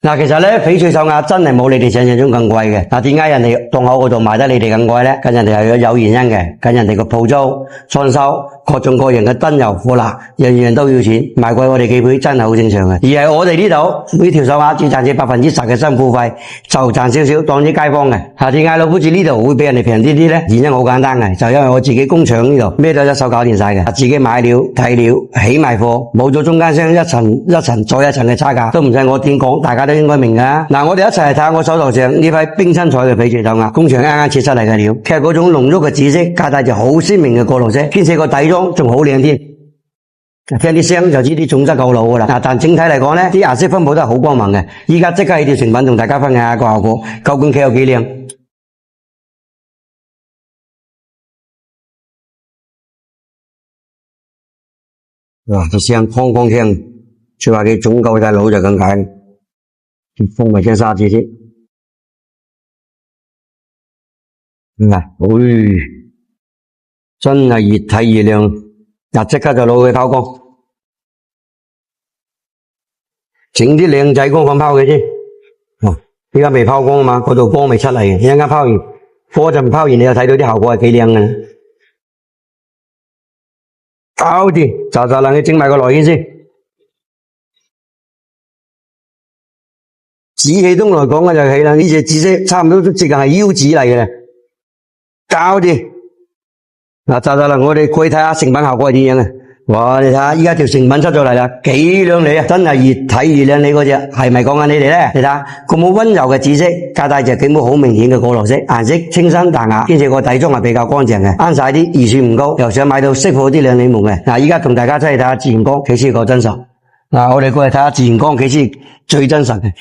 嗱，其實咧翡翠手鐲真係冇你哋想象中咁貴嘅。嗱，點解人哋檔口嗰度賣得你哋咁貴咧？咁人哋係有原因嘅。咁人哋個鋪租、裝修、各種各樣嘅燈油火蠟，樣樣都要錢，賣貴我哋幾倍真係好正常嘅。而係我哋呢度每條手鐲只賺取10%嘅辛苦費，就賺少少當啲街坊嘅。點解老夫子呢度會比人哋平啲啲咧？原因好簡單嘅，就因為我自己工廠呢度咩都一手搞掂晒嘅，自己買料、睇料、起埋貨，冇咗中間商一層一層再一層嘅差價，都唔使我點講，大家都應該明㗎。嗱，我哋一齊嚟睇下我手頭上呢批冰親彩嘅翡翠手鐲，工場啱啱切出嚟嘅料，其實嗰種濃郁嘅紫色加帶住好鮮明嘅過濾色，兼且個底妝仲好靚添。聽啲聲就知啲種質夠老㗎啦。但整體嚟講呢，啲顏色分佈都係好光猛嘅。依家即刻起條成品同大家分享下個效果，究竟佢有幾靚？哇！啲聲哐哐聲，就話佢種夠晒老就咁解。風咪聲沙子先。真係越睇越亮。嗱，即刻就攞去拋光，整啲靚仔光粉拋佢先。依家未拋光啊嘛，嗰度光未出嚟嘅，一陣間拋完，嗰陣拋完你就睇到啲效果係幾靚嘅。搞掂，就能去整埋個內圈先。紫氣東來講嘅就係啦，呢隻紫色差唔多都接近係腰紫嚟嘅啦。搞掂。嗱，我哋過去睇下成品效果係點樣嘅。哇，你睇下依家條成品出咗嚟啦，幾靚麗啊！真係越睇越靚，你嗰隻係咪講緊你哋咧？你睇下咁好溫柔嘅紫色，加帶隻幾冇好明顯嘅過濾色，顏色清新淡雅，兼且個底妝係比較乾淨嘅，啱晒啲預算唔高，又想買到適合啲靚女們嘅。嗱，依家同大家出去睇下自然光，幾時夠真實？嗱，我哋過嚟睇下自然光幾時最真實嘅。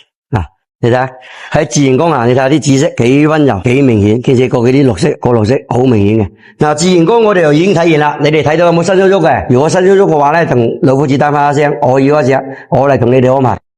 你睇下喺自然光下，你睇下啲紫色幾溫柔幾明顯，兼且過嗰啲綠色過濾色好明顯嘅。嗱，自然光我哋又已經睇完啦，你哋睇到有冇新酥酥嘅？如果新酥酥嘅話咧，同老夫子打返一聲，我要一隻，我嚟同你哋安排。